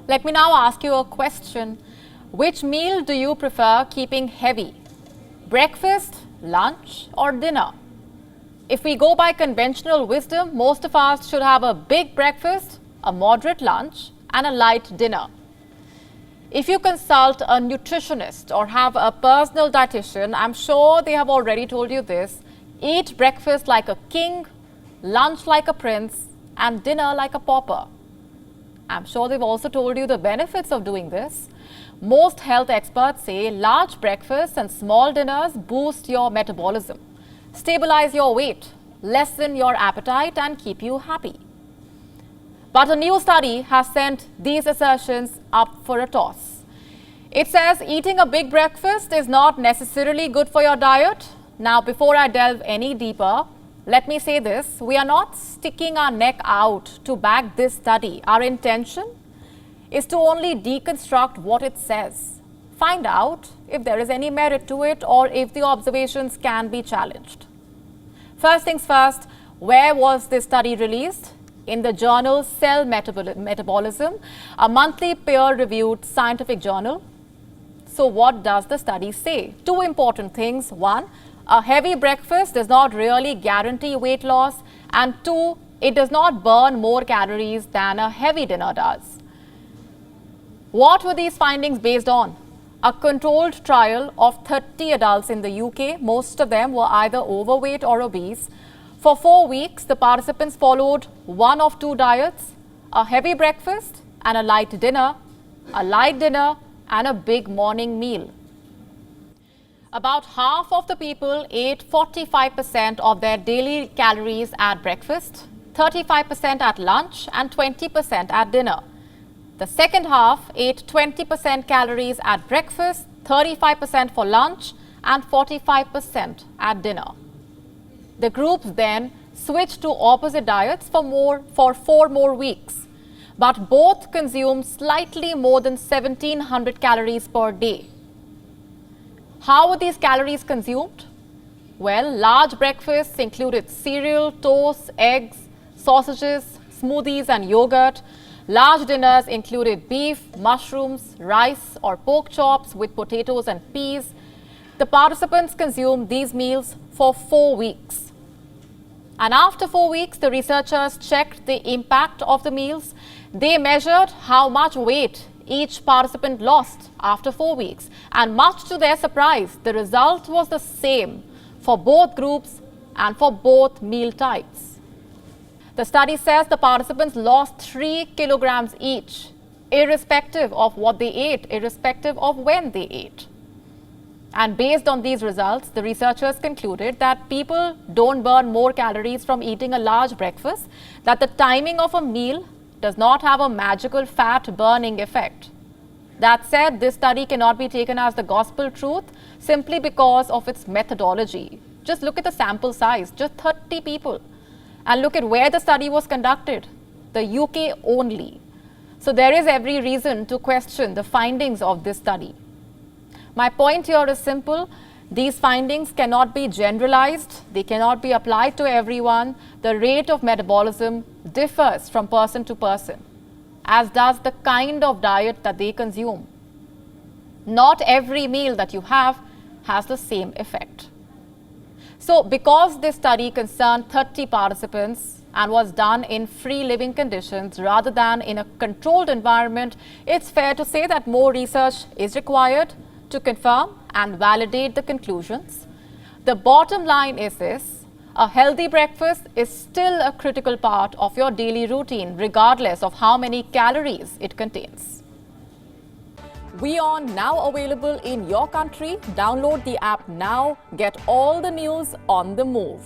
Let me now ask you a question. Which meal do you prefer keeping heavy? Breakfast, lunch or dinner? If we go by conventional wisdom, most of us should have a big breakfast, a moderate lunch and a light dinner. If you consult a nutritionist or have a personal dietitian, I'm sure they have already told you this: eat breakfast like a king, lunch like a prince and dinner like a pauper. I'm sure they've also told you the benefits of doing this. Most health experts say large breakfasts and small dinners boost your metabolism, stabilize your weight, lessen your appetite and keep you happy. But a new study has sent these assertions up for a toss. It says eating a big breakfast is not necessarily good for your diet. Now, before I delve any deeper, let me say this: we are not sticking our neck out to back this study. Our intention is to only deconstruct what it says, find out if there is any merit to it or if the observations can be challenged. First things first, where was this study released? In the journal Cell Metabolism, a monthly peer-reviewed scientific journal. So what does the study say? Two important things. One, a heavy breakfast does not really guarantee weight loss, and two, it does not burn more calories than a heavy dinner does. What were these findings based on? A controlled trial of 30 adults in the UK. Most of them were either overweight or obese. For 4 weeks, the participants followed one of two diets: a heavy breakfast and a light dinner and a big morning meal. About half of the people ate 45% of their daily calories at breakfast, 35% at lunch and 20% at dinner. The second half ate 20% calories at breakfast, 35% for lunch and 45% at dinner. The groups then switched to opposite diets for 4 more weeks, but both consumed slightly more than 1700 calories per day. How were these calories consumed? Well, large breakfasts included cereal, toast, eggs, sausages, smoothies and yogurt. Large dinners included beef, mushrooms, rice or pork chops with potatoes and peas. The participants consumed these meals for 4 weeks. And after 4 weeks, the researchers checked the impact of the meals. They measured how much weight each participant lost after 4 weeks. And much to their surprise, the result was the same for both groups and for both meal types. The study says the participants lost 3 kilograms each, irrespective of what they ate, irrespective of when they ate. And based on these results, the researchers concluded that people don't burn more calories from eating a large breakfast, that the timing of a meal does not have a magical fat burning effect. That said, this study cannot be taken as the gospel truth simply because of its methodology. Just look at the sample size, just 30 people. And look at where the study was conducted, the UK only. So there is every reason to question the findings of this study. My point here is simple. These findings cannot be generalized. They cannot be applied to everyone. The rate of metabolism differs from person to person, as does the kind of diet that they consume. Not every meal that you have has the same effect. So because this study concerned 30 participants and was done in free living conditions rather than in a controlled environment, it's fair to say that more research is required to confirm and validate the conclusions. The bottom line is this: a healthy breakfast is still a critical part of your daily routine, regardless of how many calories it contains. WION now available in your country. Download the app now. Get all the news on the move.